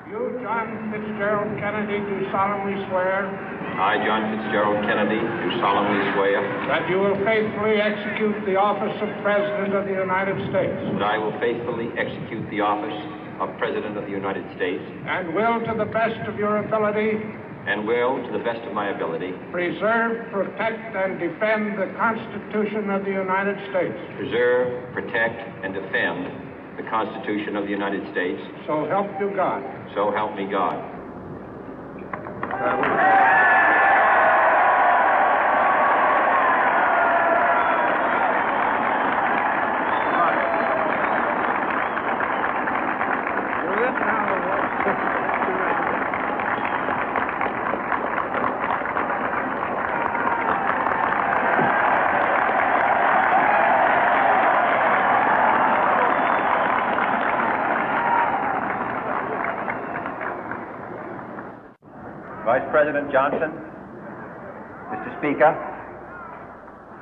You, John Fitzgerald Kennedy, do solemnly swear I, John Fitzgerald Kennedy, do solemnly swear that you will faithfully execute the office of President of the United States that I will faithfully execute the office of President of the United States and will, to the best of your ability, and will, to the best of my ability, preserve, protect, and defend the Constitution of the United States. preserve, protect, and defend the Constitution of the United States. So help you God. So help me God. Vice President Johnson, Mr. Speaker,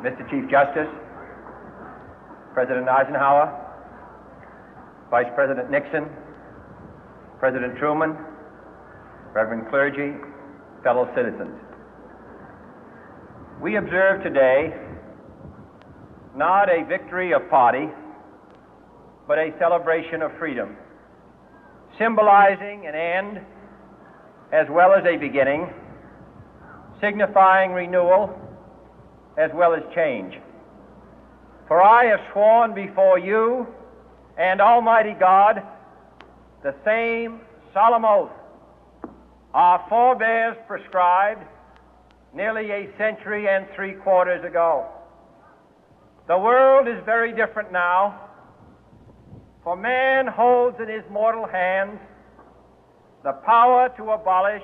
Mr. Chief Justice, President Eisenhower, Vice President Nixon, President Truman, Reverend clergy, fellow citizens. We observe today not a victory of party, but a celebration of freedom, symbolizing an end as well as a beginning, signifying renewal as well as change. For I have sworn before you and Almighty God the same solemn oath our forebears prescribed nearly a century and 3/4 ago. The world is very different now, for man holds in his mortal hands the power to abolish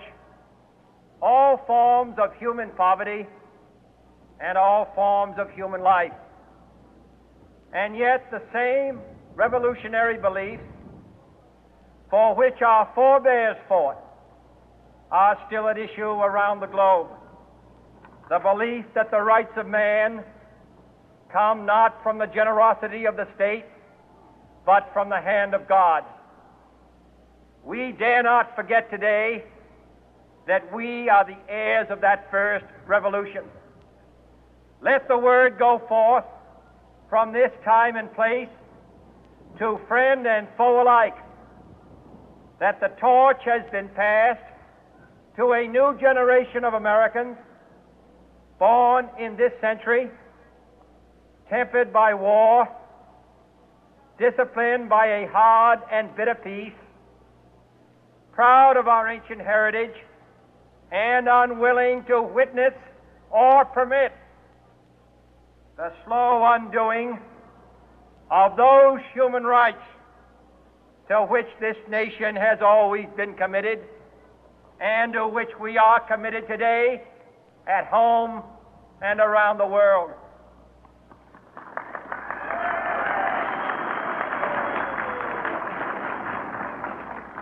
all forms of human poverty and all forms of human life. And yet the same revolutionary beliefs for which our forebears fought are still at issue around the globe. The belief that the rights of man come not from the generosity of the state, but from the hand of God. We dare not forget today that we are the heirs of that first revolution. Let the word go forth from this time and place to friend and foe alike that the torch has been passed to a new generation of Americans born in this century, tempered by war, disciplined by a hard and bitter peace, proud of our ancient heritage, and unwilling to witness or permit the slow undoing of those human rights to which this nation has always been committed and to which we are committed today at home and around the world.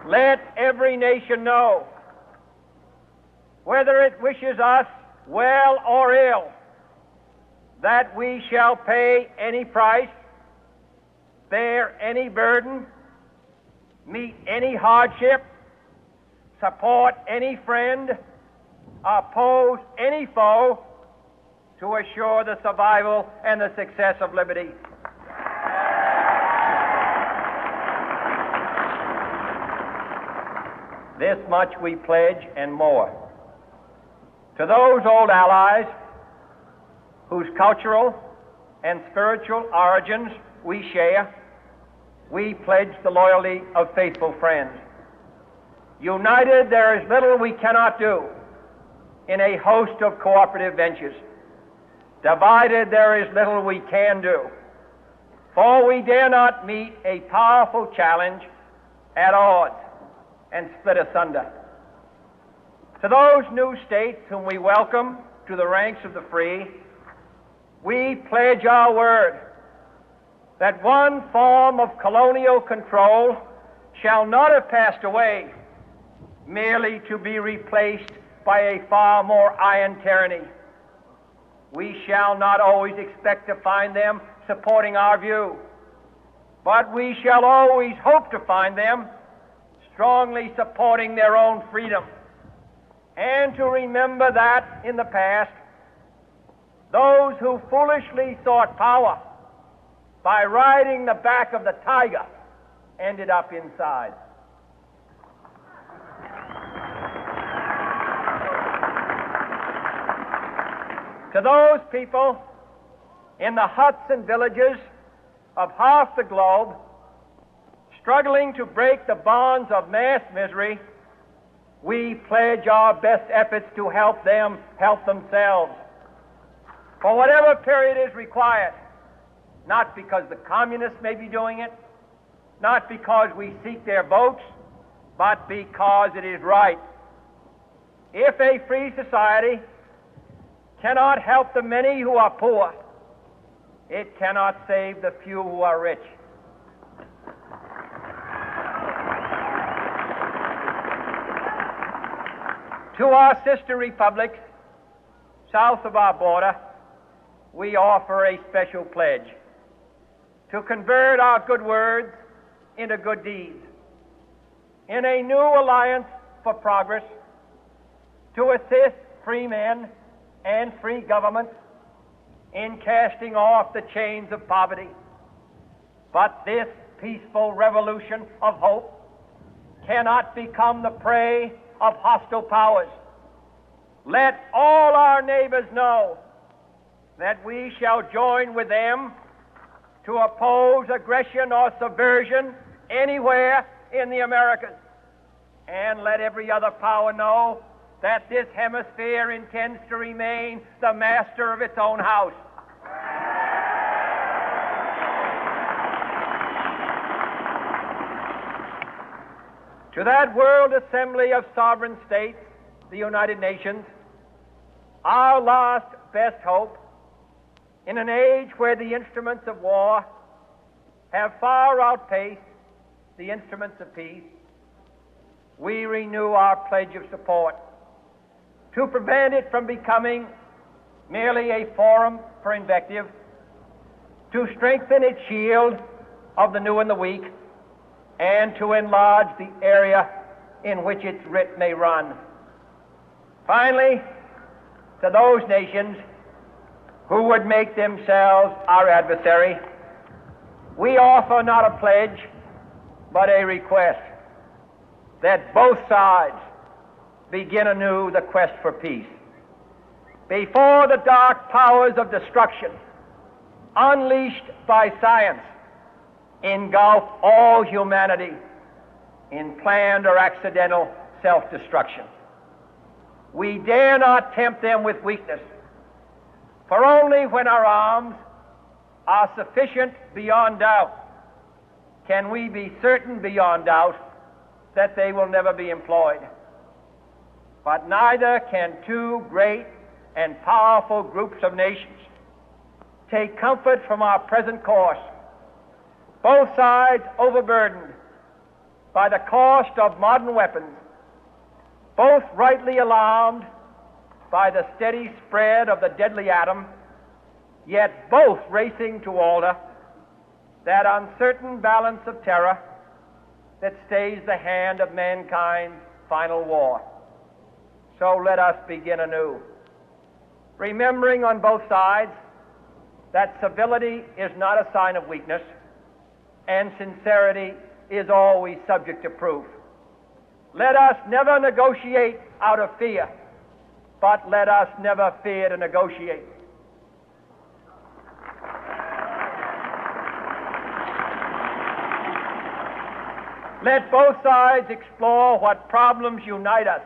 Let every nation know, whether it wishes us well or ill, that we shall pay any price, bear any burden, meet any hardship, support any friend, oppose any foe to assure the survival and the success of liberty. This much we pledge and more. To those old allies whose cultural and spiritual origins we share, we pledge the loyalty of faithful friends. United, there is little we cannot do in a host of cooperative ventures. Divided, there is little we can do, for we dare not meet a powerful challenge at odds and split asunder. To those new states whom we welcome to the ranks of the free, we pledge our word that one form of colonial control shall not have passed away, merely to be replaced by a far more iron tyranny. We shall not always expect to find them supporting our view, but we shall always hope to find them strongly supporting their own freedom, and to remember that in the past, those who foolishly sought power by riding the back of the tiger ended up inside. To those people in the huts and villages of half the globe struggling to break the bonds of mass misery, we pledge our best efforts to help them help themselves for whatever period is required, not because the communists may be doing it, not because we seek their votes, but because it is right. If a free society cannot help the many who are poor, it cannot save the few who are rich. To our sister republics south of our border, we offer a special pledge to convert our good words into good deeds, in a new alliance for progress, to assist free men and free governments in casting off the chains of poverty. But this peaceful revolution of hope cannot become the prey of hostile powers. Let all our neighbors know that we shall join with them to oppose aggression or subversion anywhere in the Americas. And let every other power know that this hemisphere intends to remain the master of its own house. To that World Assembly of Sovereign States, the United Nations, our last best hope, in an age where the instruments of war have far outpaced the instruments of peace, we renew our pledge of support to prevent it from becoming merely a forum for invective, to strengthen its shield of the new and the weak, and to enlarge the area in which its writ may run. Finally, to those nations who would make themselves our adversary, we offer not a pledge, but a request that both sides begin anew the quest for peace. Before the dark powers of destruction, unleashed by science, engulf all humanity in planned or accidental self-destruction, we dare not tempt them with weakness, for only when our arms are sufficient beyond doubt can we be certain beyond doubt that they will never be employed. But neither can two great and powerful groups of nations take comfort from our present course, both sides overburdened by the cost of modern weapons, both rightly alarmed by the steady spread of the deadly atom, yet both racing to alter that uncertain balance of terror that stays the hand of mankind's final war. So let us begin anew, remembering on both sides that civility is not a sign of weakness, and sincerity is always subject to proof. Let us never negotiate out of fear, but let us never fear to negotiate. Let both sides explore what problems unite us,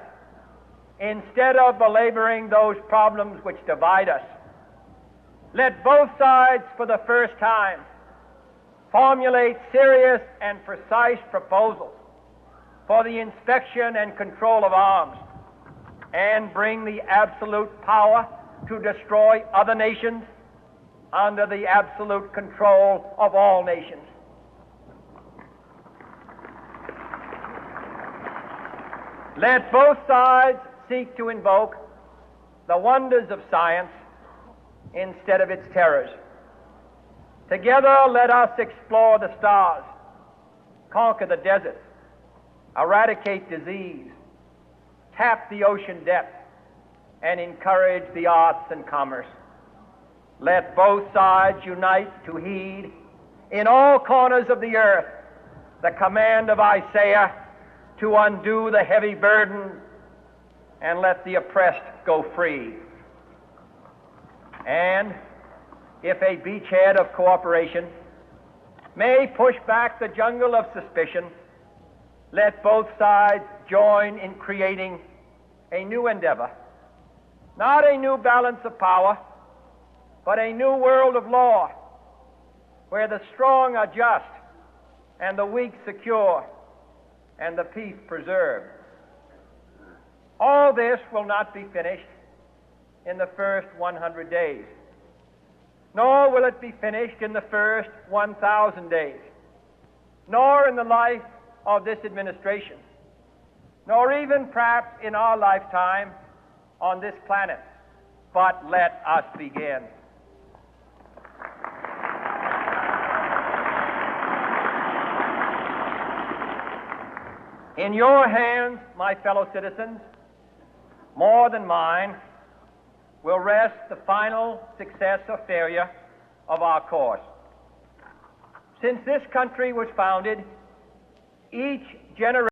instead of belaboring those problems which divide us. Let both sides, for the first time, formulate serious and precise proposals for the inspection and control of arms, and bring the absolute power to destroy other nations under the absolute control of all nations. Let both sides seek to invoke the wonders of science instead of its terrors. Together, let us explore the stars, conquer the deserts, eradicate disease, tap the ocean depth, and encourage the arts and commerce. Let both sides unite to heed in all corners of the earth the command of Isaiah to undo the heavy burden and let the oppressed go free. And if a beachhead of cooperation may push back the jungle of suspicion, let both sides join in creating a new endeavor, not a new balance of power, but a new world of law, where the strong are just and the weak secure and the peace preserved. All this will not be finished in the first 100 days, nor will it be finished in the first 1,000 days, nor in the life of this administration, nor even perhaps in our lifetime on this planet. But let us begin. In your hands, my fellow citizens, more than mine, will rest the final success or failure of our course. Since this country was founded, each generation